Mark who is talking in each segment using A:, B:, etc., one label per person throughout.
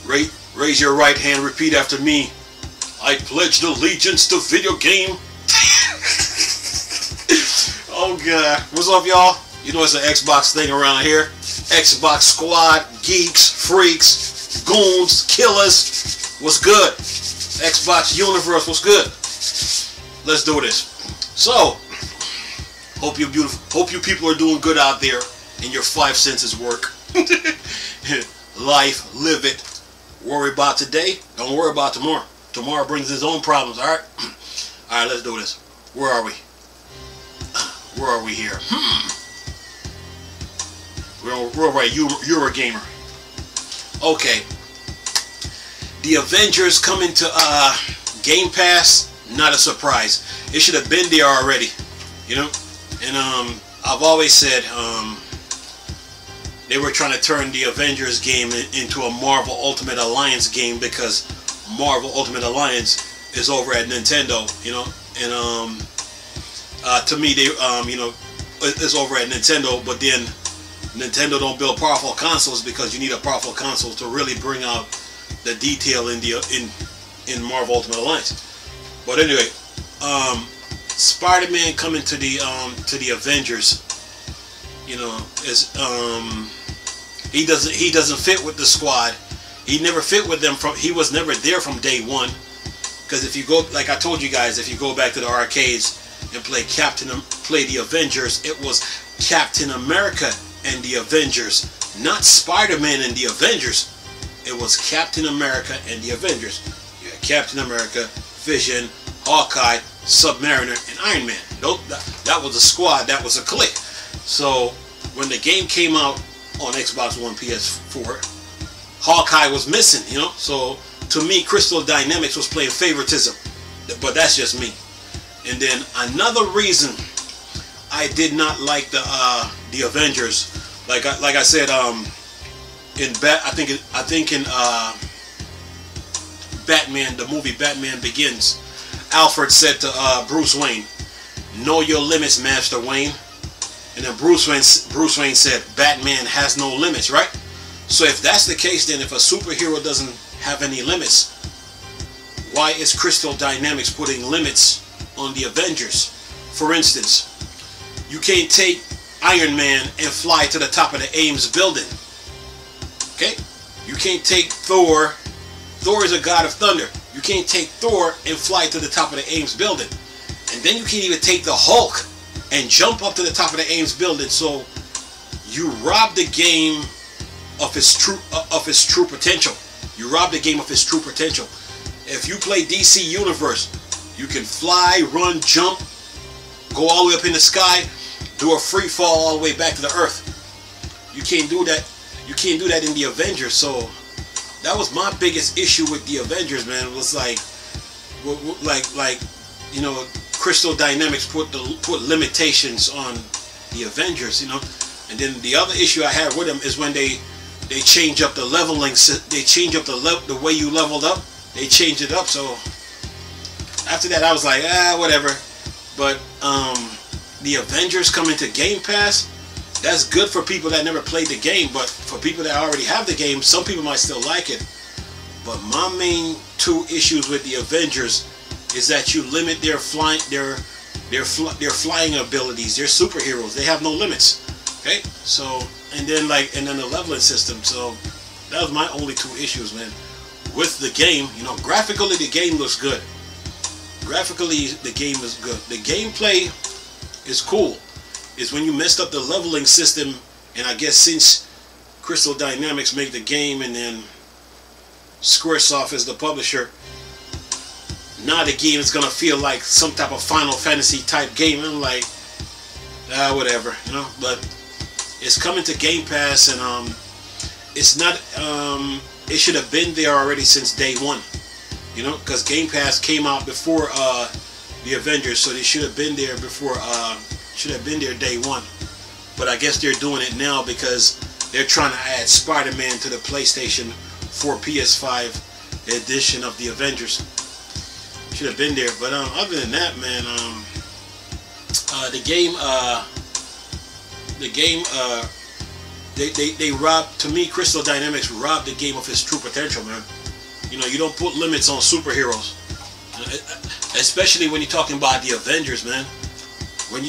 A: Raise your right hand, repeat after me. I pledge allegiance to video game. Oh god. What's up, y'all? You know it's an Xbox thing around here. Xbox squad, geeks, freaks, goons, killers. What's good? Xbox universe, what's good? Let's do this. So, hope you people are doing good out there and your five senses work. Life, live it. Worry about today, don't worry about tomorrow. Tomorrow brings its own problems, alright? Alright, let's do this. Where are we? Where are we here? We're right, you're a gamer. Okay. The Avengers coming to Game Pass, not a surprise. It should have been there already. You know? And I've always said they were trying to turn the Avengers game into a Marvel Ultimate Alliance game because Marvel Ultimate Alliance is over at Nintendo, you know, and to me they you know, it's over at Nintendo, but then Nintendo don't build powerful consoles because you need a powerful console to really bring out the detail in the in Marvel Ultimate Alliance. But anyway, Spider-Man coming to the Avengers, you know, is he doesn't fit with the squad. He never fit with them he was never there from day one. Because if you go, like I told you guys, if you go back to the arcades and play the Avengers, it was Captain America and the Avengers, not Spider-Man and the Avengers. It was Captain America and the Avengers. You had Captain America, Vision, Hawkeye, Submariner, and Iron Man. That was a squad. That was a clique. So when the game came out on Xbox One, PS4, Hawkeye was missing, you know. So to me, Crystal Dynamics was playing favoritism, but that's just me. And then another reason I did not like the Avengers, like I said, in Batman, the movie Batman Begins, Alfred said to Bruce Wayne, "Know your limits, Master Wayne." And then Bruce Wayne said, "Batman has no limits," right? So if that's the case, then if a superhero doesn't have any limits, why is Crystal Dynamics putting limits on the Avengers? For instance, you can't take Iron Man and fly to the top of the Ames building. Okay? You can't take Thor. Thor is a god of thunder. You can't take Thor and fly to the top of the Ames building. And then you can't even take the Hulk and jump up to the top of the Ames building. So you rob the game of its true potential. You rob the game of its true potential. If you play DC Universe, you can fly, run, jump, go all the way up in the sky, do a free fall all the way back to the earth. You can't do that. You can't do that in the Avengers. So that was my biggest issue with the Avengers, man. It was like you know, Crystal Dynamics put limitations on the Avengers, you know. And then the other issue I had with them is when they change up the leveling. They change up the way you leveled up. They changed it up. So after that, I was like, whatever. But the Avengers coming to Game Pass, that's good for people that never played the game. But for people that already have the game, some people might still like it. But my main two issues with the Avengers is that you limit their flying abilities. They're superheroes. They have no limits. Okay, so and then the leveling system. So that was my only two issues, man. With the game, you know, graphically the game looks good. Graphically the game is good. The gameplay is cool. It's when you messed up the leveling system, and I guess since Crystal Dynamics made the game and then Squaresoft is the publisher, now the game is gonna feel like some type of Final Fantasy type game. I'm like, whatever, you know. But it's coming to Game Pass, and it's not. It should have been there already since day one, you know, because Game Pass came out before the Avengers, so they should have been there before. Should have been there day one. But I guess they're doing it now because they're trying to add Spider-Man to the PlayStation 4 PS5 edition of the Avengers. Should have been there. But other than that, man, the game they robbed, to me, Crystal Dynamics robbed the game of its true potential, man. You know, you don't put limits on superheroes, especially when you're talking about the Avengers, man. When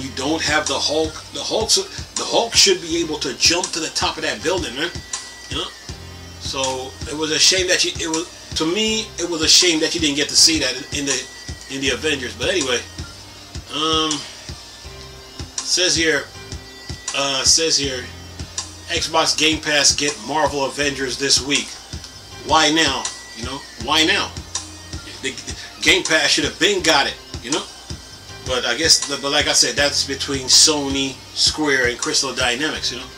A: you don't have the Hulk, the Hulk should be able to jump to the top of that building, man. You know, so it was a shame that to me, it was a shame that you didn't get to see that in the Avengers. But anyway, says here, Xbox Game Pass get Marvel Avengers this week. Why now? You know, why now? The Game Pass should have been got it, you know. But I guess, but like I said, that's between Sony, Square, and Crystal Dynamics, you know.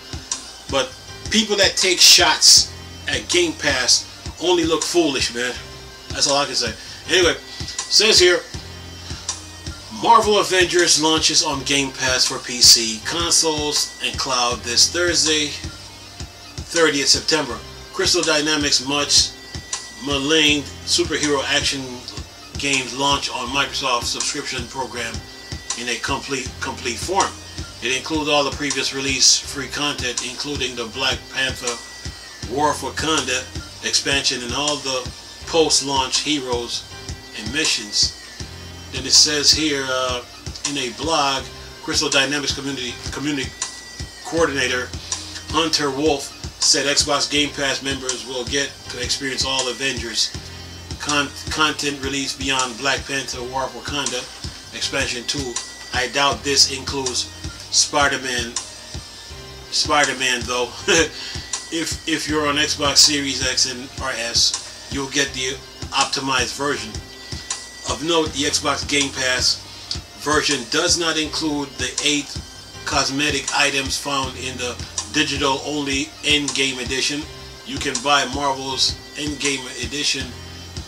A: But people that take shots at Game Pass only look foolish, man. That's all I can say. Anyway, says here, Marvel Avengers launches on Game Pass for PC, consoles, and cloud this Thursday, 30th September. Crystal Dynamics' much maligned superhero action games launch on Microsoft's subscription program in a complete form. It includes all the previous release free content, including the Black Panther War for Wakanda expansion and all the post-launch heroes and missions. Then it says here in a blog, Crystal Dynamics community coordinator Hunter Wolf said Xbox Game Pass members will get to experience all Avengers content released beyond Black Panther War for Wakanda expansion 2. I doubt this includes Spider-Man though. if you're on Xbox Series X and or S, you'll get the optimized version. Of note, the Xbox Game Pass version does not include the 8 cosmetic items found in the digital-only Endgame edition. You can buy Marvel's Endgame edition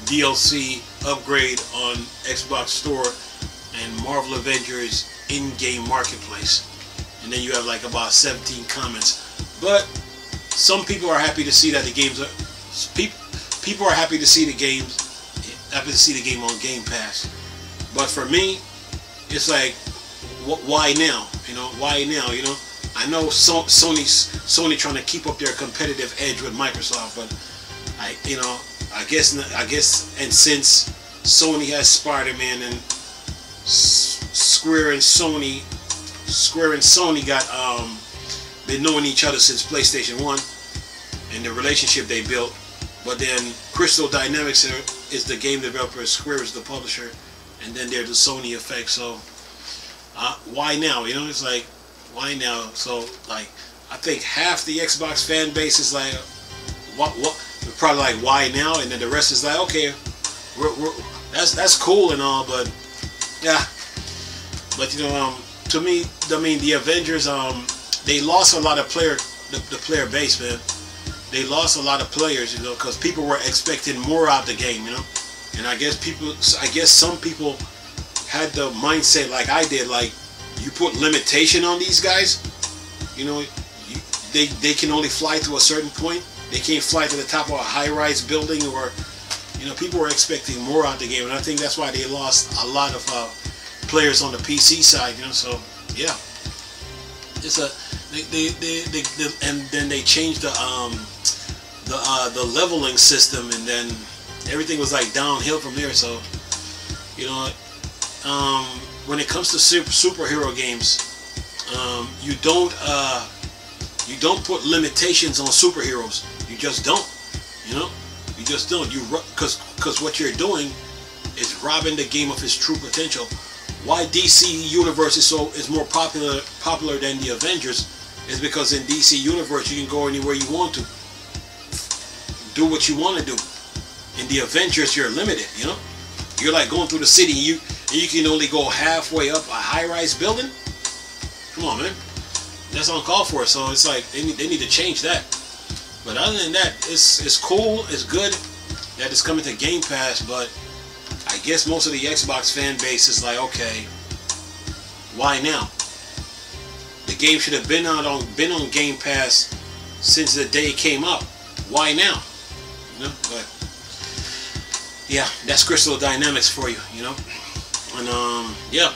A: DLC upgrade on Xbox Store and Marvel Avengers in-game marketplace. And then you have like about 17 comments. But some people are happy to see that the games are people are happy to see the games. Happy to see the game on Game Pass. But for me, it's like, why now? You know, why now? You know, I know Sony trying to keep up their competitive edge with Microsoft, but I guess, and since Sony has Spider-Man and Square and Sony got been knowing each other since PlayStation 1 and the relationship they built. But then Crystal Dynamics is the game developer, Square is the publisher, and then there's the Sony effect. So why now? You know, it's like, why now? So like, I think half the Xbox fan base is like, what? Probably like, why now? And then the rest is like, okay, that's cool and all, but yeah. But you know, to me, I mean, the Avengers, they lost a lot of the player base, man. They lost a lot of players, you know, because people were expecting more out the game, you know. And I guess some people had the mindset like I did, like, you put limitation on these guys, you know, they can only fly to a certain point. They can't fly to the top of a high-rise building, or, you know, people were expecting more out the game, and I think that's why they lost a lot of players on the PC side, you know. So yeah, it's a and then they changed the leveling system, and then everything was like downhill from there. So, you know, when it comes to superhero games, you don't put limitations on superheroes. You just don't. You know, you just don't. Because what you're doing is robbing the game of its true potential. Why DC Universe is more popular than the Avengers is because in DC Universe you can go anywhere you want to, do what you want to do. In the Avengers you're limited. You know, you're like going through the city. You can only go halfway up a high-rise building. Come on, man. That's uncalled for. So it's like they need to change that. But other than that, it's cool. It's good that it's coming to Game Pass. But I guess most of the Xbox fan base is like, okay, why now? The game should have been on Game Pass since the day it came up. Why now? You know. But yeah, that's Crystal Dynamics for you. You know. And yeah.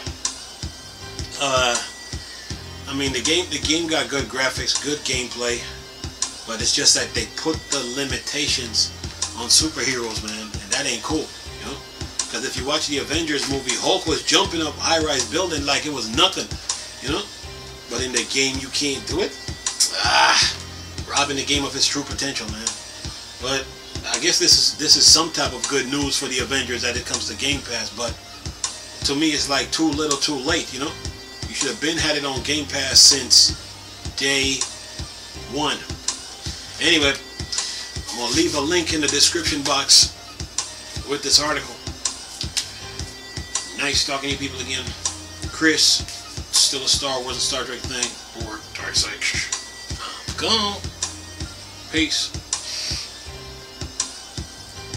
A: I mean, the game got good graphics, good gameplay, but it's just that they put the limitations on superheroes, man, and that ain't cool, you know. Because if you watch the Avengers movie, Hulk was jumping up high-rise building like it was nothing, you know. But in the game, you can't do it. Robbing the game of its true potential, man. But I guess this is some type of good news for the Avengers that it comes to Game Pass. But to me, it's like too little, too late, you know. You should have been had it on Game Pass since day one. Anyway, I'm going to leave a link in the description box with this article. Nice talking to you people again. Chris, still a Star Wars and Star Trek thing, or Dark Side. Go on. Peace.